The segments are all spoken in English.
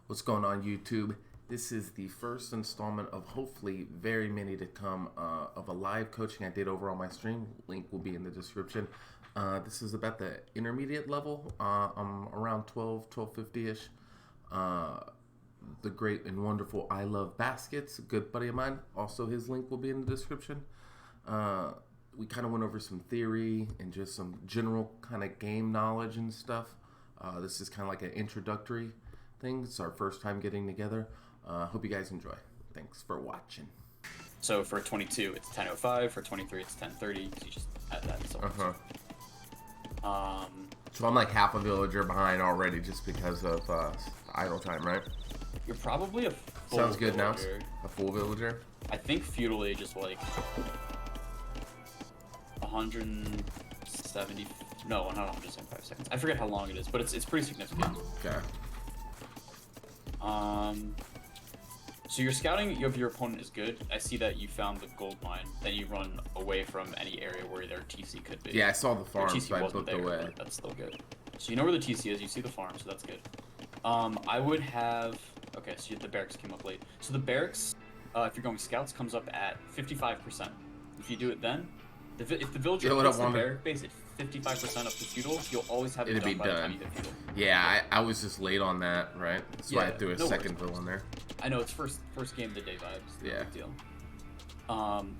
What's going on, YouTube? This is the first installment of hopefully very many to come of a live coaching I did over on my stream. Link will be in the description. This is about the intermediate level. I'm around 1250-ish. The great and wonderful Ilovebaskets, a good buddy of mine. Also, his link will be in the description. We kind of went over some theory and just some general kind of game knowledge and stuff. This is kind of like an introductory thing. It's our first time getting together. Hope you guys enjoy. Thanks for watching. So for 22, it's 10:05. For 23, it's 10:30. So you just add that. So So I'm like half a villager behind already just because of idle time, right? You're probably a full Sounds good villager. now. A full villager. I think feudal age is like 170. No, not 175 seconds. I forget how long it is, but it's pretty significant. Okay. So you're scouting if your opponent is good. I see that you found the gold mine. Then you run away from any area where their TC could be. Yeah, I saw the farm, TC so I wasn't booked there, away. but that's still good. So you know where the TC is. You see the farm, so that's good. I would have. Okay, so the barracks came up late. So the barracks, if you're going scouts, comes up at 55%. If you do it then, if the villager hits the barrack base at 55% of the feudal, you'll always have it done by the time you hit feudal. Yeah, I was just late on that, right? That's why I threw a second vill in there. I know, it's first game of the day vibes. Yeah. Big deal.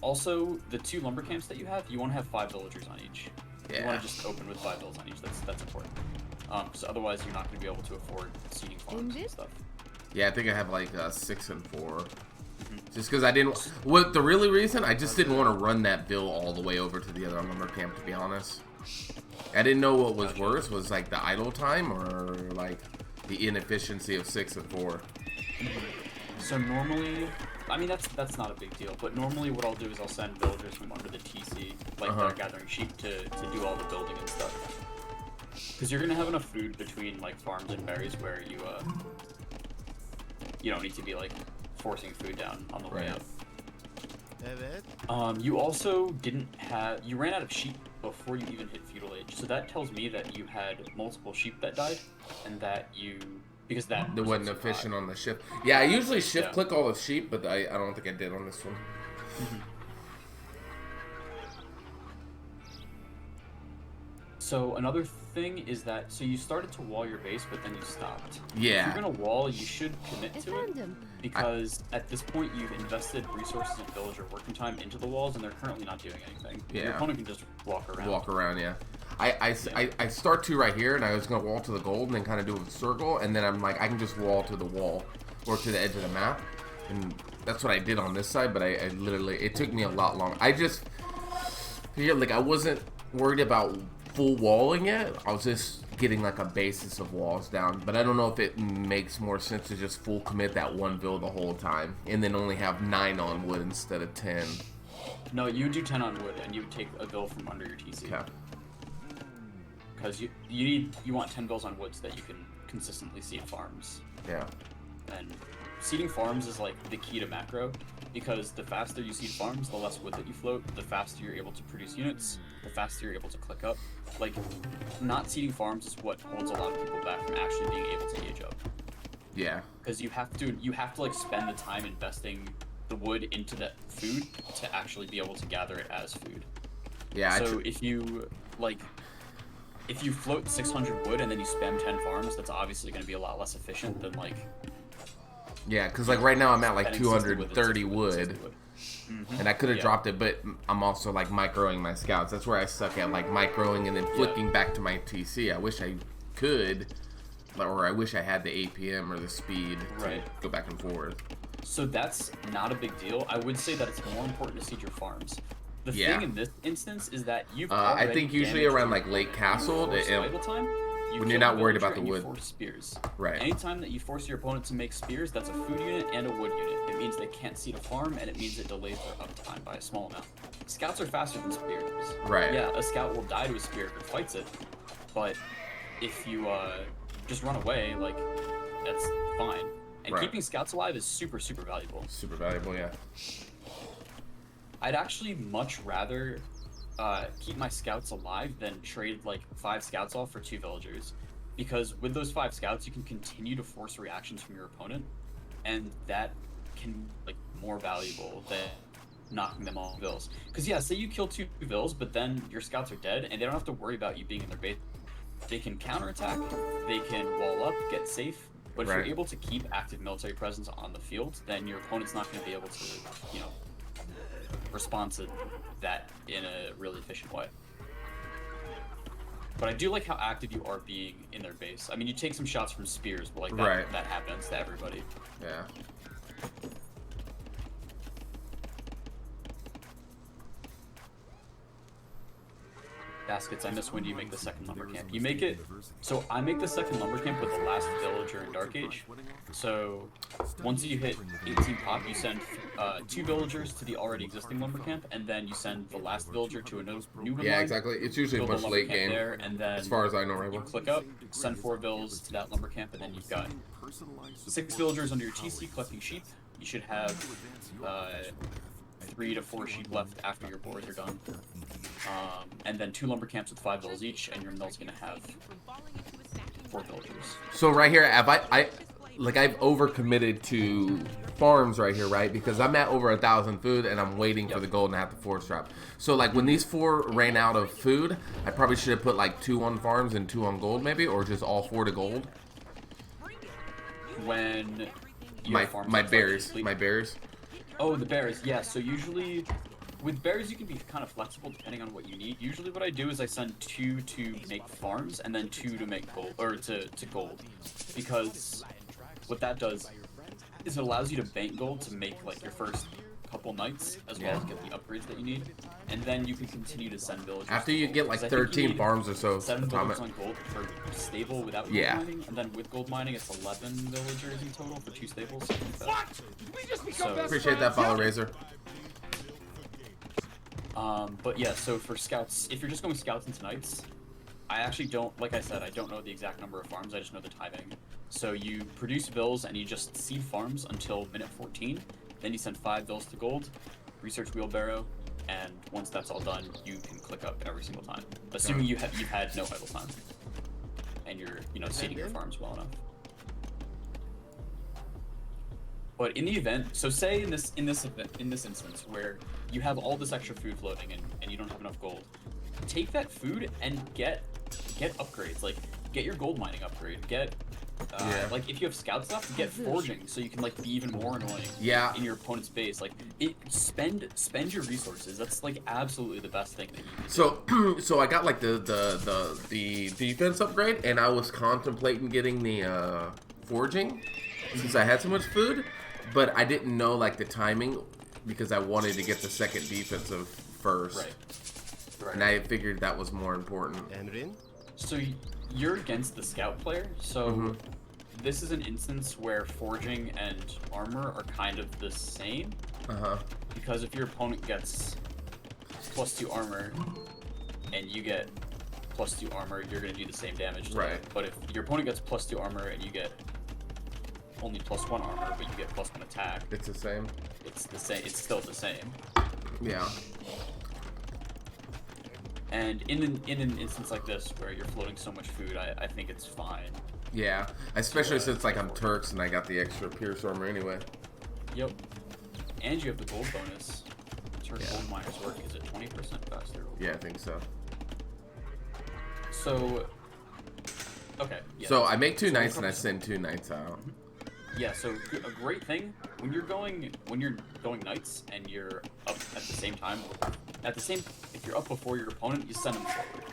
Also, the 2 lumber camps that you have, you want to have 5 villagers on each. Yeah. You want to just open with 5 villas on each. That's important. Because otherwise, you're not going to be able to afford seeding farms and stuff. Yeah, I think I have like 6 and 4. Just because I didn't. What the really reason? I just didn't want to run that bill all the way over to the other lumber camp. To be honest, I didn't know what was worse, was like the idle time or like the inefficiency of 6 and 4. So normally, I mean that's not a big deal. But normally, what I'll do is I'll send villagers from under the TC, like they're gathering sheep, to do all the building and stuff. Because you're gonna have enough food between like farms and berries where you don't need to be like forcing food down on the way up. You also you ran out of sheep before you even hit feudal age, so that tells me that you had multiple sheep that died, and that they wasn't efficient on the shift. Yeah, I usually shift click all the sheep, but I don't think I did on this one. So another thing is that, so you started to wall your base, but then you stopped. Yeah. If you're gonna wall, you should commit to it, because at this point you've invested resources and villager working time into the walls, and they're currently not doing anything. Yeah. Your opponent can just walk around. Walk around, yeah. I start to right here, and I was gonna wall to the gold, and then kind of do a circle, and then I'm like, I can just wall to the wall, or to the edge of the map, and that's what I did on this side. But I literally, it took me a lot longer. I wasn't worried about full walling it. I was just getting like a basis of walls down, but I don't know if it makes more sense to just full commit that one build the whole time and then only have 9 on wood instead of 10. No, you would do 10 on wood, and you would take a bill from under your TC. Okay. Because you want 10 bills on wood so that you can consistently seed farms. Yeah. And seeding farms is like the key to macro, because the faster you seed farms, the less wood that you float, the faster you're able to produce units, the faster you're able to click up. Like, not seeding farms is what holds a lot of people back from actually being able to age up. Yeah. Because you have to like spend the time investing the wood into that food to actually be able to gather it as food. Yeah. So if you float 600 wood and then you spam 10 farms, that's obviously going to be a lot less efficient than like. Yeah, because like right now I'm at like 230 wood. And I could have dropped it, but I'm also like microing my scouts. That's where I suck at, like microing and then flicking back to my TC. I wish I could, or I wish I had the APM or the speed to go back and forth. So that's not a big deal. I would say that it's more important to seed your farms. The thing in this instance is that you've I think usually around like late castle, when you're not worried about the wood. Force spears. Right. Anytime that you force your opponent to make spears, that's a food unit and a wood unit. It means they can't seed a farm, and it means it delays their uptime by a small amount. Scouts are faster than spears. Right. Yeah, a scout will die to a spear if it fights it, but if you just run away, like, that's fine. And keeping scouts alive is super, super valuable. Super valuable, yeah. I'd actually much rather keep my scouts alive than trade like 5 scouts off for 2 villagers. because with those 5 scouts, you can continue to force reactions from your opponent, and that can be like more valuable than knocking them off vills. Because yeah, say you kill 2 vills, but then your scouts are dead, and they don't have to worry about you being in their base. They can counterattack, they can wall up, get safe. But if you're able to keep active military presence on the field, then your opponent's not going to be able to, you know, respond to that in a really efficient way. But I do like how active you are being in their base. I mean, you take some shots from spears, but like that happens to everybody. Yeah. Baskets, I miss when do you make the second lumber camp? You make it, so I make the second lumber camp with the last villager in Dark Age. So once you hit 18 pop, you send 2 villagers to the already existing lumber camp, and then you send the last villager to a new one. Yeah, exactly. It's usually a much late game, there, and then as far as I know, you click up, send 4 vills to that lumber camp, and then you've got 6 villagers under your TC collecting sheep. You should have 3 to 4 sheep left after your boars are done. And then 2 lumber camps with 5 vills each, and your mill's gonna have 4 villagers. So right here, I've overcommitted to farms right here, right? Because I'm at over 1,000 food, and I'm waiting for the gold and I have the force drop. So like when these 4 ran out of food, I probably should have put like 2 on farms and 2 on gold, maybe, or just all 4 to gold. When my bears. Oh, the bears. Yeah. So usually, with bears, you can be kind of flexible depending on what you need. Usually, what I do is I send 2 to make farms and then 2 to make gold, or to gold, because what that does is it allows you to bank gold to make like your first couple nights, as well as get the upgrades that you need, and then you can continue to send villagers. After you get like 13 farms or so. 7 villagers on gold for stable without gold mining, and then with gold mining, it's 11 villagers in total for 2 stables. What? We just become best appreciate that follow, Razor. But yeah, so for scouts, if you're just going scouts into knights, I actually don't, like I said, I don't know the exact number of farms, I just know the timing. So you produce vills and you just seed farms until minute 14, then you send 5 vills to gold, research wheelbarrow, and once that's all done, you can click up every single time, assuming you've had no idle time, and you're, you know, seeding your farms well enough. But in the event, so say in this instance where you have all this extra food floating and you don't have enough gold, take that food and get upgrades, like get your gold mining upgrade, get like if you have scout stuff, get forging so you can like be even more annoying in your opponent's base. Like spend your resources. That's like absolutely the best thing that you can do. So I got like the defense upgrade, and I was contemplating getting the forging since I had so much food, but I didn't know like the timing because I wanted to get the second defensive first. Right. And I figured that was more important. So you're against the scout player, so this is an instance where forging and armor are kind of the same. Because if your opponent gets +2 armor and you get +2 armor, you're going to do the same damage to them. But if your opponent gets +2 armor and you get only +1 armor, but you get +1 attack, it's the same. It's the same. It's still the same. Yeah. And in an instance like this where you're floating so much food, I think it's fine. Yeah, especially since like I'm Turks and I got the extra Pierce armor anyway. Yep. And you have the gold bonus. Turk gold miners work. Is it 20% faster? Yeah, I think so. So, okay. Yeah, so I make 2 knights and I send 2 knights out. Yeah, so a great thing when you're going knights and you're up at the same time. If you're up before your opponent, you send them forward.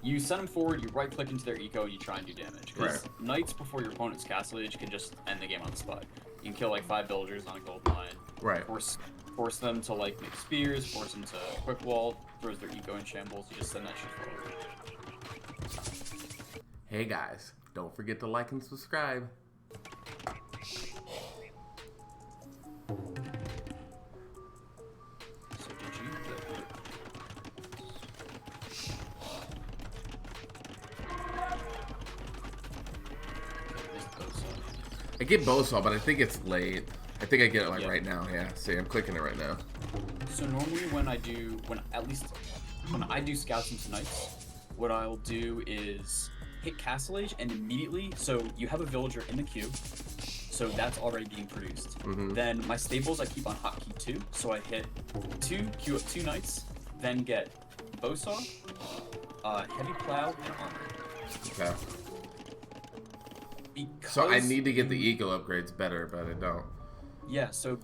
You send them forward, you right click into their eco, and you try and do damage. Because knights before your opponent's castle age can just end the game on the spot. You can kill like 5 villagers on a gold mine. Right. Force them to like make spears, force them to quick wall, throws their eco in shambles. You just send that shit forward. Hey guys, don't forget to like and subscribe. I get Bosaw, but I think it's late. I think I get it like right now. Yeah, see, I'm clicking it right now. So normally when I do scouts into knights, what I'll do is hit Castle Age, and immediately, so you have a villager in the queue, so that's already being produced. Then my stables I keep on hotkey 2, so I hit 2, queue up 2 knights, then get bowsaw, heavy plow, and armor. Okay. Because, So I need to get the eco upgrades better, but I don't. Yeah, so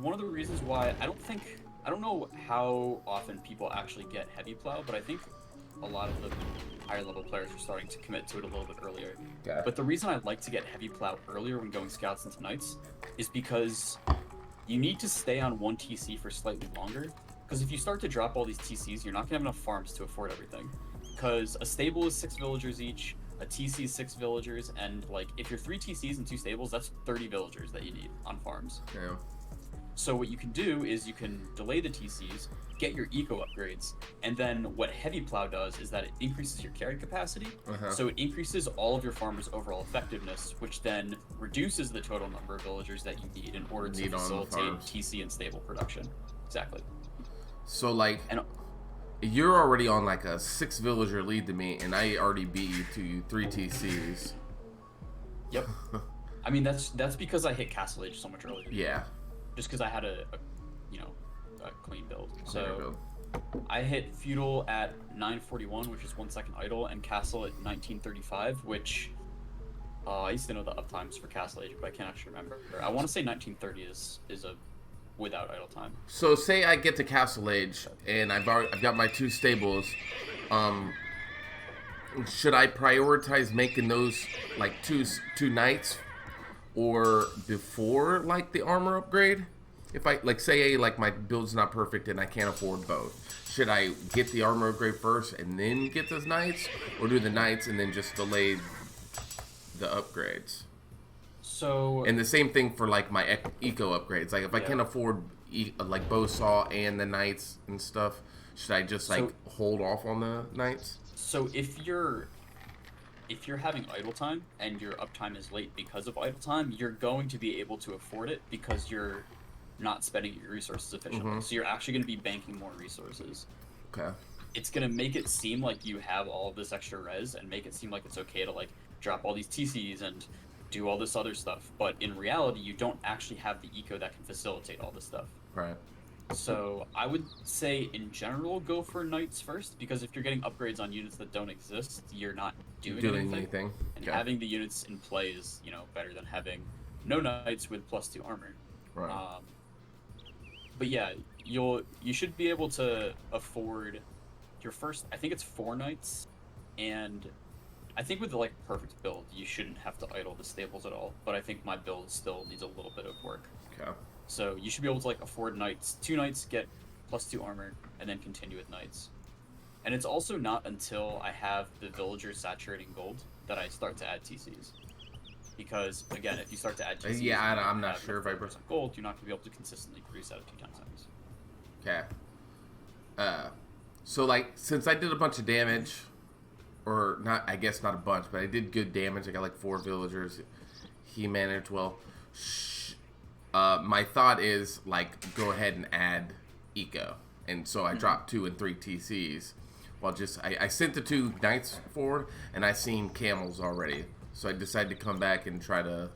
one of the reasons why I don't know how often people actually get heavy plow, but I think a lot of the higher level players are starting to commit to it a little bit earlier. Okay. But the reason I like to get heavy plow earlier when going scouts into knights is because you need to stay on one TC for slightly longer. Because if you start to drop all these TCs, you're not gonna have enough farms to afford everything. Because a stable is 6 villagers each, a TC is 6 villagers, and like if you're 3 TCs and 2 stables, that's 30 villagers that you need on farms. Yeah. So what you can do is you can delay the TCs, get your eco upgrades, and then what heavy plow does is that it increases your carry capacity. So it increases all of your farmers' overall effectiveness, which then reduces the total number of villagers that you need in order to facilitate TC and stable production. Exactly. So like, you're already on like a 6 villager lead to me, and I already beat you to 3 TCs. Yep. I mean that's because I hit Castle Age so much earlier. Yeah. Just because I had a clean build. So I hit Feudal at 941, which is 1 second idle, and Castle at 1935, which I used to know the uptimes for Castle Age, but I can't actually remember. I want to say 1930 is a without idle time. So say I get to Castle Age and I've got my 2 stables. Should I prioritize making those like two knights, or before like the armor upgrade? If I like say like my build's not perfect and I can't afford both, should I get the armor upgrade first and then get those knights, or do the knights and then just delay the upgrades? So and the same thing for like my eco upgrades. Like if I can't afford like bow saw and the knights and stuff, should I just like hold off on the knights? So if you're having idle time and your uptime is late because of idle time, you're going to be able to afford it because you're not spending your resources efficiently. So you're actually going to be banking more resources. Okay. It's going to make it seem like you have all of this extra res and make it seem like it's okay to like drop all these TCs and do all this other stuff. But in reality, you don't actually have the eco that can facilitate all this stuff. Right. So I would say in general go for knights first, because if you're getting upgrades on units that don't exist, you're not doing anything. And having the units in play is, better than having no knights with +2 armor. Right. But yeah, you should be able to afford your first, I think it's 4 knights, and I think with the like perfect build, you shouldn't have to idle the stables at all. But I think my build still needs a little bit of work. Okay. So you should be able to like afford knights, 2 knights, get +2 armor, and then continue with knights. And it's also not until I have the villagers saturating gold that I start to add TCs. Because again, if you start to add TCs, I'm not sure if I gold, you're not gonna be able to consistently produce out of 2 times enemies. Okay. So like since I did a bunch of damage, or not, I guess not a bunch, but I did good damage. I got like 4 villagers. He managed well. My thought is like go ahead and add eco, and so I dropped 2 and 3 TCs. Well, I sent the 2 knights forward, and I seen camels already, so I decided to come back and try to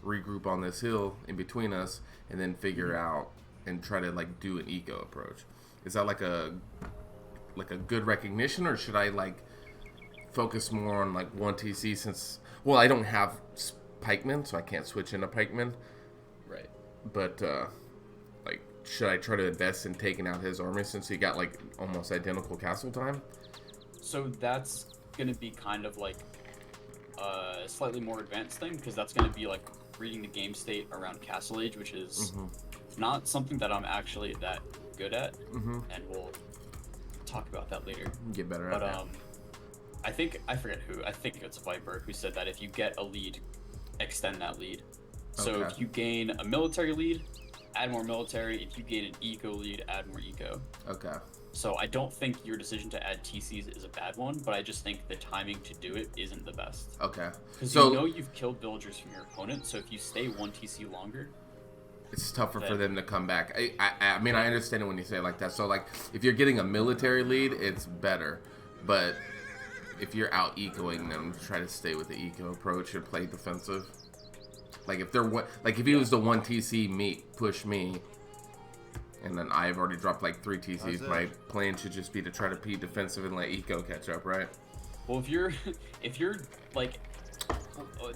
regroup on this hill in between us, and then figure out and try to like do an eco approach. Is that like a good recognition, or should I like focus more on like 1 TC since I don't have pikemen, so I can't switch into pikemen. Right. But like, should I try to invest in taking out his army since he got like almost identical castle time? So that's gonna be kind of like a slightly more advanced thing, because that's gonna be like reading the game state around Castle Age, which is not something that I'm actually that good at, and we'll talk about that later. Get better at that. I forget who. I think it's Viper who said that if you get a lead, extend that lead. So if you gain a military lead, add more military. If you gain an eco lead, add more eco. Okay. So I don't think your decision to add TCs is a bad one, but I just think the timing to do it isn't the best. Okay. Because you've killed villagers from your opponent, so if you stay 1 TC longer, it's tougher for them to come back. I mean, I understand it when you say it like that. So like, if you're getting a military lead, it's better, but if you're out ecoing them, try to stay with the eco approach and play defensive. Like if they're if he was the one TC push me, and then I've already dropped like 3 TCs, my plan should just be to try to be defensive and let eco catch up, right? Well, if you're like,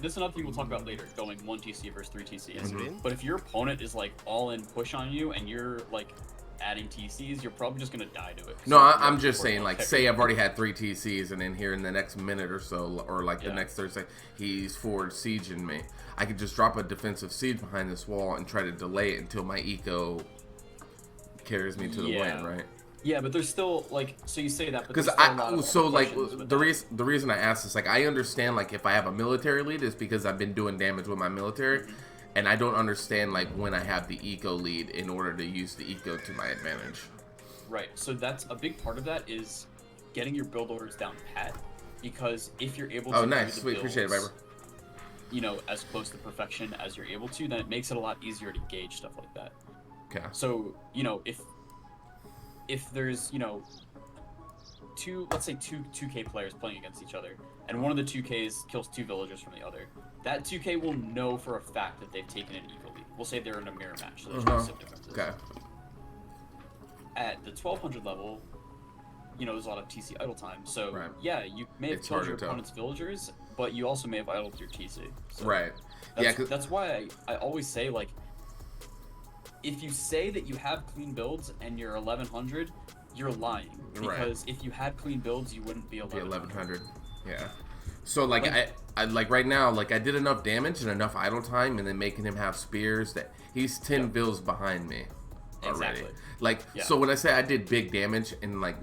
this is another thing we'll talk about later, going 1 TC versus 3 TCs. But if your opponent is like all in push on you and you're like adding TCs, you're probably just gonna die to it. No, I'm just saying, like, say I've already had 3 TCs, and then here in the next minute or so, or like the next 30 seconds, he's forward sieging me. I could just drop a defensive siege behind this wall and try to delay it until my eco carries me to the win, right? Yeah, but there's still like, so you say that, but because the reason I asked this, like, I understand, like, if I have a military lead, is because I've been doing damage with my military. And I don't understand, like, when I have the eco lead in order to use the eco to my advantage. Right. So that's a big part of that is getting your build orders down pat. Because if you're able to do nice. Sweet. Appreciate it, Viper. You know, as close to perfection as you're able to, then it makes it a lot easier to gauge stuff like that. Okay. So, you know, if there's, you know, let's say two 2K players playing against each other, and one of the 2Ks kills 2 villagers from the other, that 2K will know for a fact that they've taken an eco lead. We'll say they're in a mirror match, so there's no sim differences. Okay. At the 1200 level, you know, there's a lot of TC idle time. So, yeah, you may have killed your opponent's villagers, but you also may have idled your TC. So right. That's why I always say, like, if you say that you have clean builds and you're 1100, you're lying. Because if you had clean builds, you wouldn't be 1100. Yeah. So, like, I like right now, like, I did enough damage and enough idle time, and then making him have spears that he's 10 bills behind me already. Exactly. Like, so when I say I did big damage and like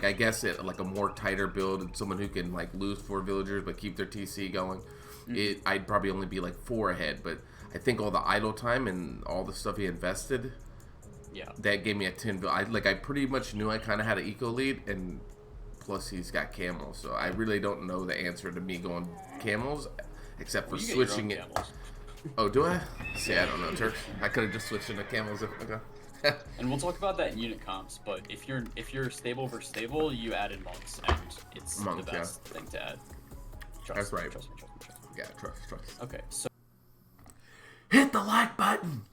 I guess it like a more tighter build and someone who can like lose 4 villagers but keep their TC going, I'd probably only be like 4 ahead. But I think all the idle time and all the stuff he invested, that gave me a 10 bill. I pretty much knew I kind of had an eco lead, and plus he's got camels, so I really don't know the answer to me going camels, except for switching it. Oh, do I? See, I don't know, Turk. I could have just switched into camels. Okay. And we'll talk about that in unit comps, but if you're stable versus stable, you add in monks, and it's the best thing to add. That's right. Trust me. Yeah, trust. Okay, so hit the like button.